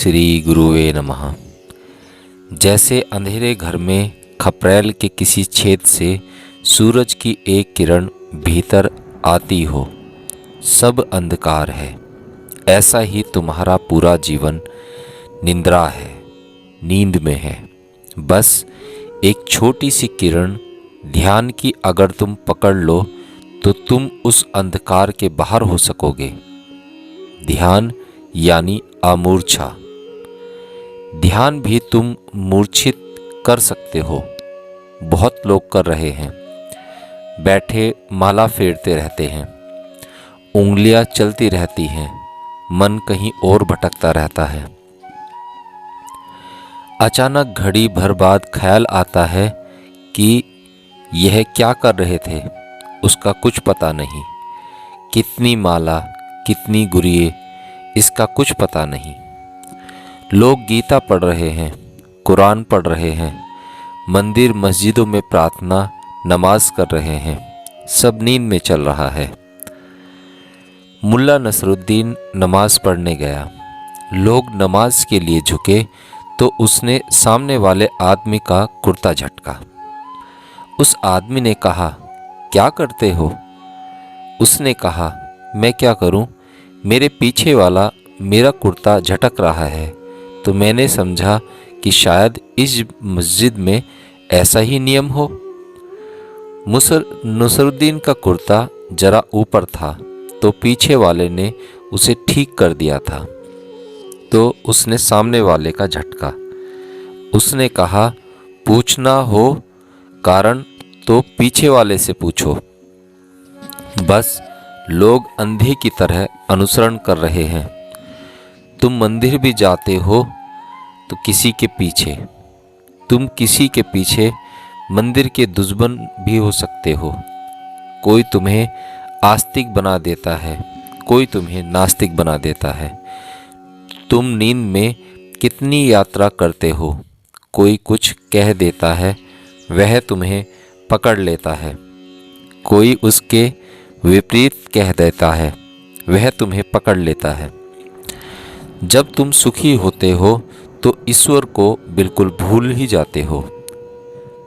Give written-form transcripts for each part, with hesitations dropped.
श्री गुरुवे नमः। जैसे अंधेरे घर में खपरेल के किसी छेद से सूरज की एक किरण भीतर आती हो, सब अंधकार है, ऐसा ही तुम्हारा पूरा जीवन निंद्रा है, नींद में है। बस एक छोटी सी किरण ध्यान की अगर तुम पकड़ लो तो तुम उस अंधकार के बाहर हो सकोगे। ध्यान यानी अमूर्छा। ध्यान भी तुम मूर्छित कर सकते हो। बहुत लोग कर रहे हैं। बैठे माला फेरते रहते हैं, उंगलियां चलती रहती हैं, मन कहीं और भटकता रहता है। अचानक घड़ी भर बाद ख्याल आता है कि यह क्या कर रहे थे, उसका कुछ पता नहीं। कितनी माला, कितनी गुरिये, इसका कुछ पता नहीं। लोग गीता पढ़ रहे हैं, कुरान पढ़ रहे हैं, मंदिर मस्जिदों में प्रार्थना नमाज कर रहे हैं, सब नींद में चल रहा है। मुल्ला नसरुद्दीन नमाज पढ़ने गया। लोग नमाज के लिए झुके तो उसने सामने वाले आदमी का कुर्ता झटका। उस आदमी ने कहा, क्या करते हो? उसने कहा, मैं क्या करूं, मेरे पीछे वाला मेरा कुर्ता झटक रहा है तो मैंने समझा कि शायद इस मस्जिद में ऐसा ही नियम हो। नसरुद्दीन का कुर्ता जरा ऊपर था तो पीछे वाले ने उसे ठीक कर दिया था, तो उसने सामने वाले का झटका। उसने कहा, पूछना हो कारण तो पीछे वाले से पूछो। बस लोग अंधे की तरह अनुसरण कर रहे हैं। तुम मंदिर भी जाते हो तो किसी के पीछे, तुम किसी के पीछे मंदिर के दुश्मन भी हो सकते हो। कोई तुम्हें आस्तिक बना देता है, कोई तुम्हें नास्तिक बना देता है। तुम नींद में कितनी यात्रा करते हो, कोई कुछ कह देता है, वह तुम्हें पकड़ लेता है। कोई उसके विपरीत कह देता है, वह तुम्हें पकड़ लेता है। जब तुम सुखी होते हो तो ईश्वर को बिल्कुल भूल ही जाते हो।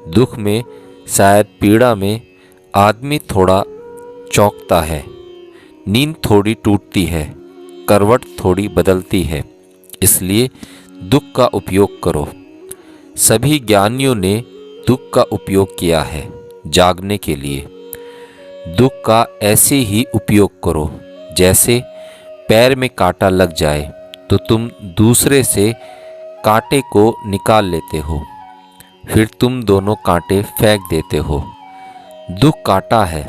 दुख में, शायद पीड़ा में आदमी थोड़ा चौंकता है, नींद थोड़ी टूटती है, करवट थोड़ी बदलती है। इसलिए दुख का उपयोग करो। सभी ज्ञानियों ने दुख का उपयोग किया है जागने के लिए। दुख का ऐसे ही उपयोग करो जैसे पैर में कांटा लग जाए तो तुम दूसरे से कांटे को निकाल लेते हो, फिर तुम दोनों कांटे फेंक देते हो। दुख कांटा है,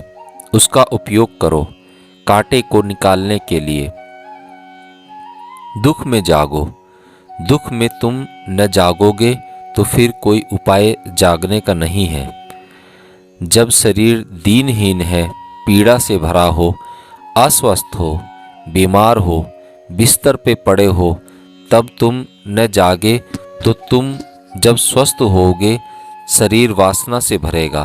उसका उपयोग करो कांटे को निकालने के लिए। दुख में जागो। दुख में तुम न जागोगे तो फिर कोई उपाय जागने का नहीं है। जब शरीर दीनहीन है, पीड़ा से भरा हो, अस्वस्थ हो, बीमार हो, बिस्तर पे पड़े हो, तब तुम न जागे तो तुम जब स्वस्थ होगे शरीर वासना से भरेगा,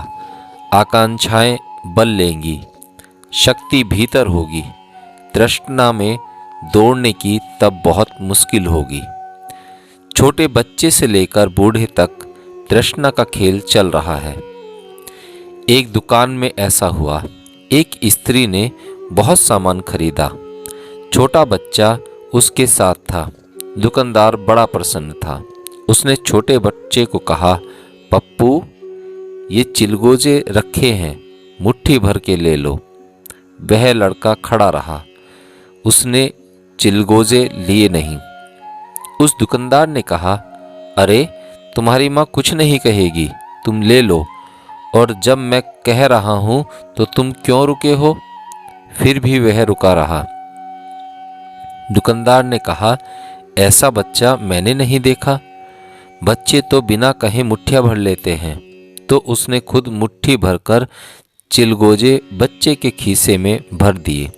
आकांक्षाएं बल लेंगी, शक्ति भीतर होगी। तृष्णा में दौड़ने की तब बहुत मुश्किल होगी। छोटे बच्चे से लेकर बूढ़े तक तृष्णा का खेल चल रहा है। एक दुकान में ऐसा हुआ। एक स्त्री ने बहुत सामान खरीदा। छोटा बच्चा उसके साथ था। दुकानदार बड़ा प्रसन्न था। उसने छोटे बच्चे को कहा, पप्पू, ये चिलगोजे रखे हैं, मुट्ठी भर के ले लो। वह लड़का खड़ा रहा, उसने चिलगोजे लिए नहीं। उस दुकानदार ने कहा, अरे तुम्हारी माँ कुछ नहीं कहेगी, तुम ले लो, और जब मैं कह रहा हूं तो तुम क्यों रुके हो? फिर भी वह रुका रहा। दुकानदार ने कहा, ऐसा बच्चा मैंने नहीं देखा। बच्चे तो बिना कहे मुट्ठियां भर लेते हैं। तो उसने खुद मुट्ठी भरकर चिलगोजे बच्चे के खीसे में भर दिए।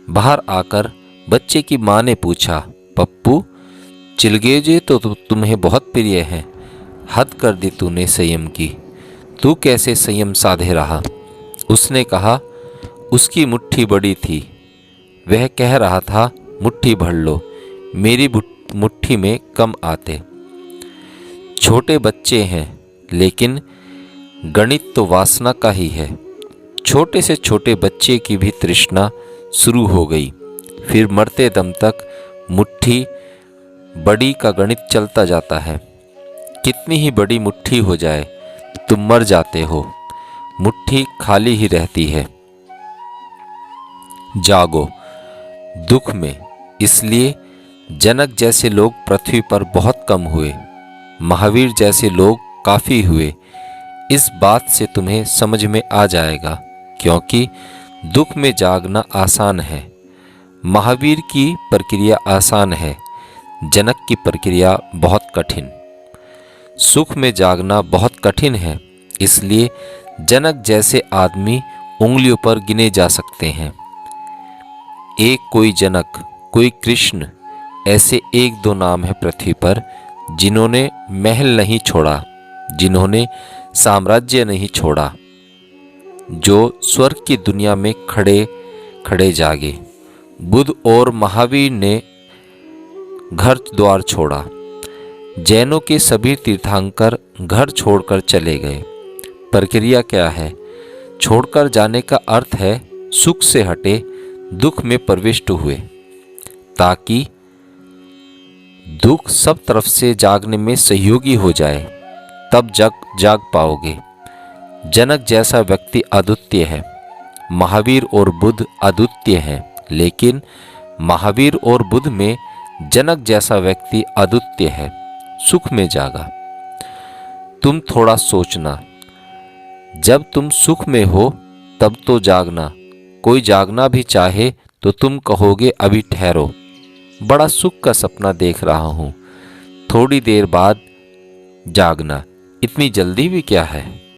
बाहर आकर बच्चे की माँ ने पूछा, पप्पू, चिलगोजे तो तुम्हें बहुत प्रिय हैं, हद कर दी तूने संयम की। तू कैसे संयम साधे रहा? उसने कहा, उसकी मुट्ठी बड़ी थी, वह कह रहा था मुट्ठी भर लो। मेरी मुट्ठी में कम आते। छोटे बच्चे हैं, लेकिन गणित तो वासना का ही है। छोटे से छोटे बच्चे की भी तृष्णा शुरू हो गई। फिर मरते दम तक मुट्ठी बड़ी का गणित चलता जाता है। कितनी ही बड़ी मुट्ठी हो जाए, तुम मर जाते हो, मुट्ठी खाली ही रहती है। जागो दुख में। इसलिए जनक जैसे लोग पृथ्वी पर बहुत कम हुए, महावीर जैसे लोग काफ़ी हुए। इस बात से तुम्हें समझ में आ जाएगा, क्योंकि दुख में जागना आसान है। महावीर की प्रक्रिया आसान है, जनक की प्रक्रिया बहुत कठिन। सुख में जागना बहुत कठिन है, इसलिए जनक जैसे आदमी उंगलियों पर गिने जा सकते हैं। एक कोई जनक, कोई कृष्ण, ऐसे एक दो नाम है पृथ्वी पर जिन्होंने महल नहीं छोड़ा, जिन्होंने साम्राज्य नहीं छोड़ा, जो स्वर्ग की दुनिया में खड़े खड़े जागे। बुद्ध और महावीर ने घर द्वार छोड़ा। जैनों के सभी तीर्थंकर घर छोड़कर चले गए। प्रक्रिया क्या है? छोड़कर जाने का अर्थ है सुख से हटे, दुख में प्रविष्ट हुए, ताकि दुख सब तरफ से जागने में सहयोगी हो जाए, तब जाग पाओगे। जनक जैसा व्यक्ति अद्वितीय है। महावीर और बुद्ध अद्वितीय हैं, लेकिन महावीर और बुद्ध में जनक जैसा व्यक्ति अद्वितीय है, सुख में जागा। तुम थोड़ा सोचना, जब तुम सुख में हो तब तो जागना। कोई जागना भी चाहे तो तुम कहोगे अभी ठहरो, बड़ा सुख का सपना देख रहा हूं। थोड़ी देर बाद जागना, इतनी जल्दी भी क्या है।